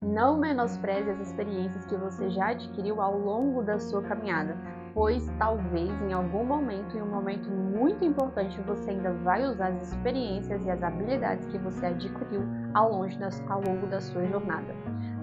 Não menospreze as experiências que você já adquiriu ao longo da sua caminhada, pois talvez em algum momento, em um momento muito importante, você ainda vai usar as experiências e as habilidades que você adquiriu ao longo da sua jornada.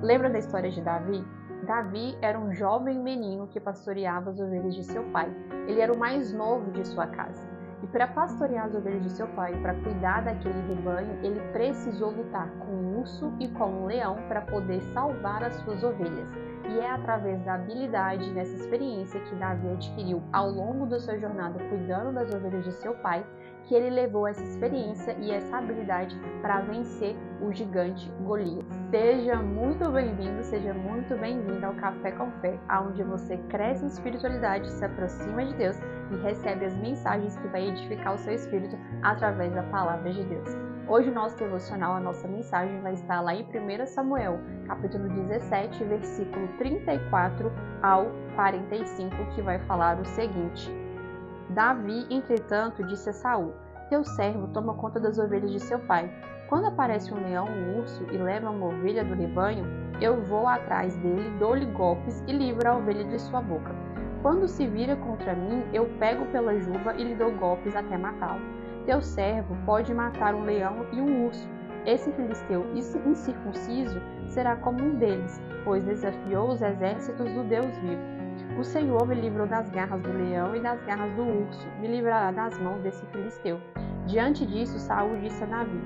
Lembra da história de Davi? Davi era um jovem menino que pastoreava as ovelhas de seu pai. Ele era o mais novo de sua casa. E para pastorear as ovelhas de seu pai, para cuidar daquele rebanho, ele precisou lutar com um urso e com um leão para poder salvar as suas ovelhas. E é através da habilidade, dessa experiência que Davi adquiriu ao longo da sua jornada cuidando das ovelhas de seu pai, que ele levou essa experiência e essa habilidade para vencer o gigante Golias. Seja muito bem-vindo, seja muito bem-vinda ao Café com Fé, onde você cresce em espiritualidade, se aproxima de Deus e recebe as mensagens que vai edificar o seu espírito através da palavra de Deus. Hoje o nosso devocional, a nossa mensagem vai estar lá em 1 Samuel, capítulo 17, versículo 34 ao 45, que vai falar o seguinte: Davi, entretanto, disse a Saul: Teu servo toma conta das ovelhas de seu pai. Quando aparece um leão ou um urso e leva uma ovelha do rebanho, eu vou atrás dele, dou-lhe golpes e livro a ovelha de sua boca. Quando se vira contra mim, eu pego pela juba e lhe dou golpes até matá-lo. Teu servo pode matar um leão e um urso. Esse filisteu incircunciso será como um deles, pois desafiou os exércitos do Deus vivo. O Senhor me livrou das garras do leão e das garras do urso, me livrará das mãos desse filisteu. Diante disso, Saul disse a Davi: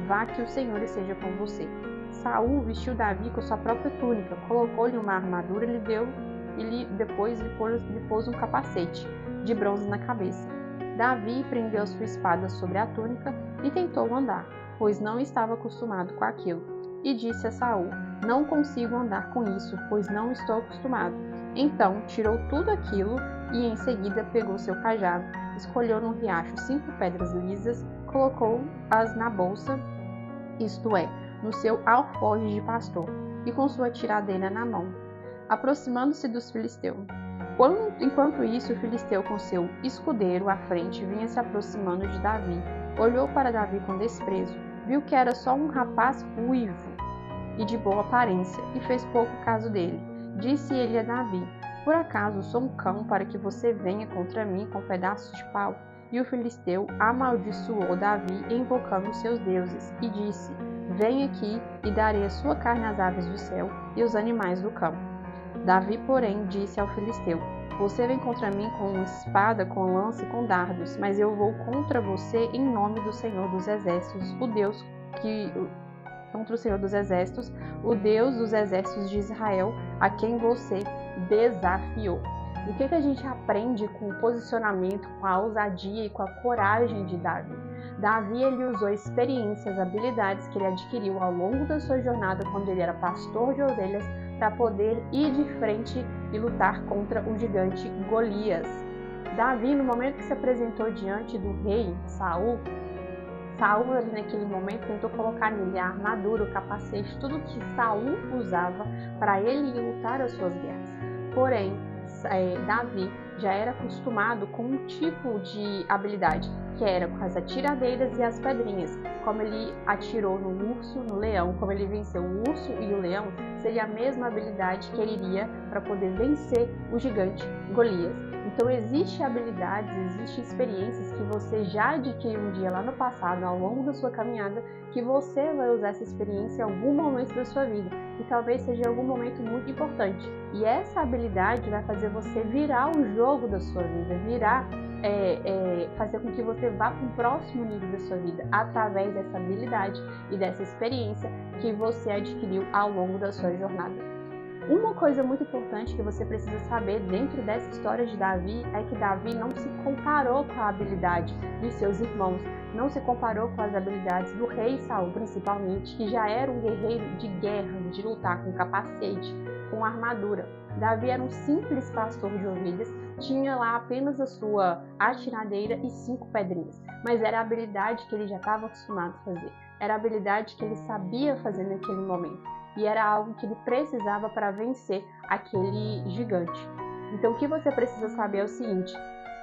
Vá, que o Senhor esteja com você. Saul vestiu Davi com sua própria túnica, colocou-lhe uma armadura e depois lhe pôs um capacete de bronze na cabeça. Davi prendeu sua espada sobre a túnica e tentou andar, pois não estava acostumado com aquilo. E disse a Saul: Não consigo andar com isso, pois não estou acostumado. Então tirou tudo aquilo e em seguida pegou seu cajado, escolheu num riacho 5 pedras lisas, colocou-as na bolsa, isto é, no seu alforje de pastor, e com sua tiradeira na mão, aproximando-se dos filisteus. Enquanto isso, o filisteu com seu escudeiro à frente vinha se aproximando de Davi. Olhou para Davi com desprezo, viu que era só um rapaz ruivo e de boa aparência, e fez pouco caso dele. Disse ele a Davi: Por acaso sou um cão para que você venha contra mim com pedaços de pau? E o filisteu amaldiçoou Davi, invocando seus deuses, e disse: Vem aqui e darei a sua carne às aves do céu e aos animais do campo. Davi, porém, disse ao filisteu: Você vem contra mim com espada, com lança e com dardos, mas eu vou contra você em nome do Senhor dos Exércitos, contra o Senhor dos Exércitos, o Deus dos exércitos de Israel, a quem você desafiou. O que a gente aprende com o posicionamento, com a ousadia e com a coragem de Davi? Davi, ele usou experiências, habilidades que ele adquiriu ao longo da sua jornada quando ele era pastor de ovelhas para poder ir de frente e lutar contra o gigante Golias. Davi, no momento que se apresentou diante do rei Saul, ali naquele momento tentou colocar nele a armadura, o capacete, tudo que Saul usava para ele ir lutar as suas guerras. Porém, Davi já era acostumado com um tipo de habilidade, que era com as atiradeiras e as pedrinhas. Como ele atirou no urso, no leão, como ele venceu o urso e o leão, seria a mesma habilidade que ele iria para poder vencer o gigante Golias. Então, existem habilidades, existem experiências que você já adquiriu um dia lá no passado, ao longo da sua caminhada, que você vai usar essa experiência em algum momento da sua vida. E talvez seja algum momento muito importante. E essa habilidade vai fazer você virar o jogo da sua vida, fazer com que você vá para um próximo nível da sua vida, através dessa habilidade e dessa experiência que você adquiriu ao longo da sua jornada. Uma coisa muito importante que você precisa saber dentro dessa história de Davi é que Davi não se comparou com a habilidade de seus irmãos, não se comparou com as habilidades do rei Saul, principalmente, que já era um guerreiro de guerra, de lutar com capacete, com armadura. Davi era um simples pastor de ovelhas, tinha lá apenas a sua atiradeira e 5 pedrinhas, mas era a habilidade que ele já estava acostumado a fazer, era a habilidade que ele sabia fazer naquele momento. E era algo que ele precisava para vencer aquele gigante. Então, o que você precisa saber é o seguinte: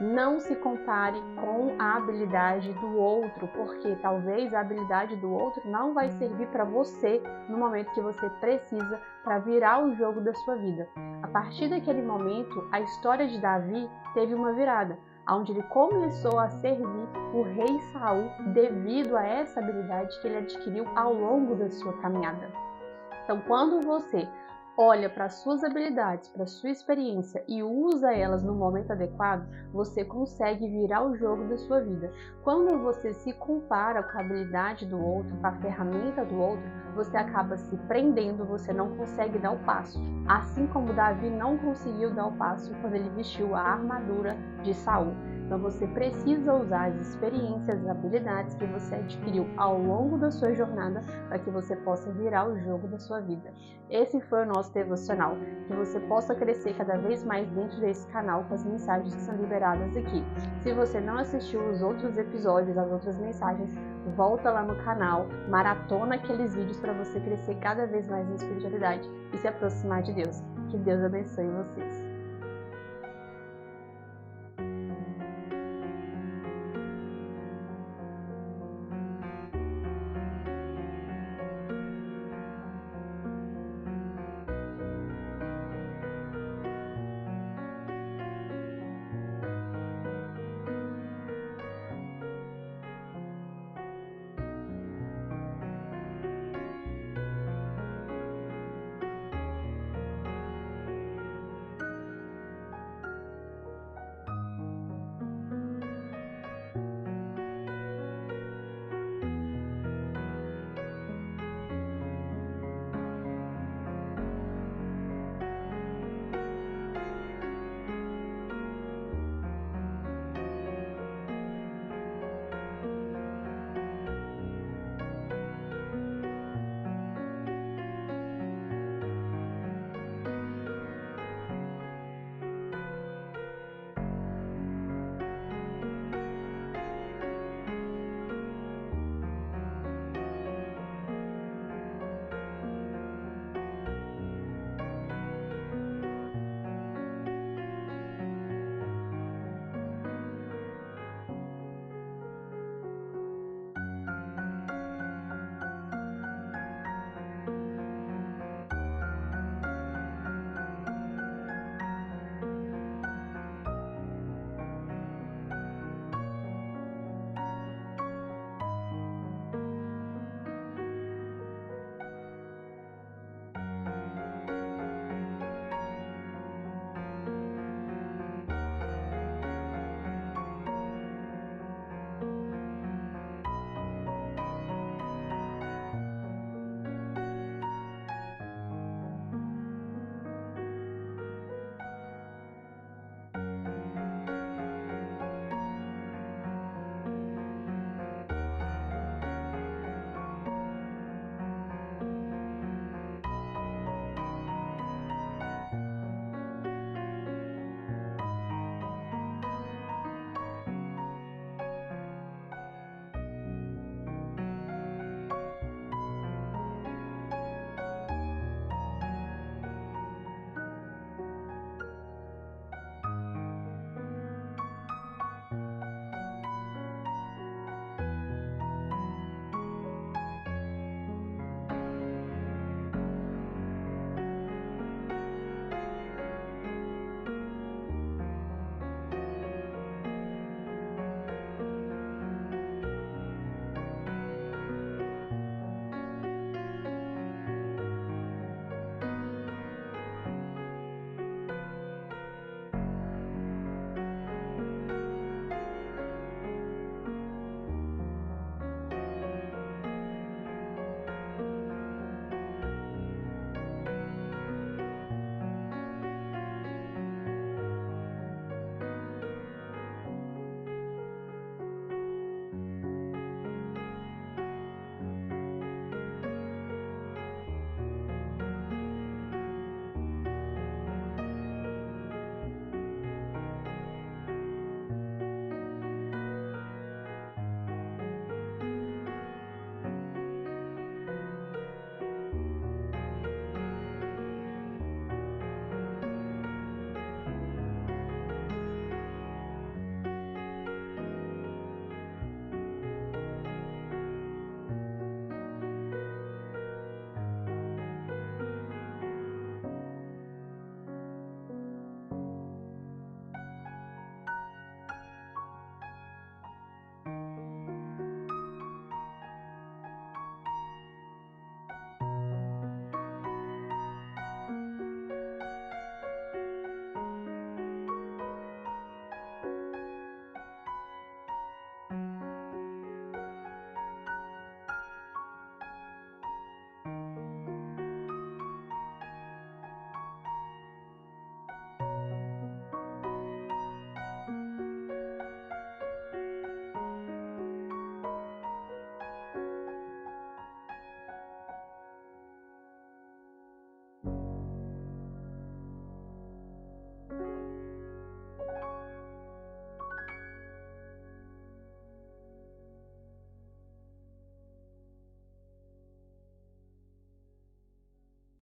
Não se compare com a habilidade do outro, porque talvez a habilidade do outro não vai servir para você no momento que você precisa para virar o jogo da sua vida. A partir daquele momento, a história de Davi teve uma virada, onde ele começou a servir o rei Saul devido a essa habilidade que ele adquiriu ao longo da sua caminhada. Então, quando você olha para as suas habilidades, para a sua experiência e usa elas no momento adequado, você consegue virar o jogo da sua vida. Quando você se compara com a habilidade do outro, com a ferramenta do outro, você acaba se prendendo, você não consegue dar o passo. Assim como Davi não conseguiu dar o passo quando ele vestiu a armadura de Saul. Então você precisa usar as experiências, as habilidades que você adquiriu ao longo da sua jornada para que você possa virar o jogo da sua vida. Esse foi o nosso devocional, que você possa crescer cada vez mais dentro desse canal com as mensagens que são liberadas aqui. Se você não assistiu os outros episódios, as outras mensagens, volta lá no canal, maratona aqueles vídeos para você crescer cada vez mais na espiritualidade e se aproximar de Deus. Que Deus abençoe vocês.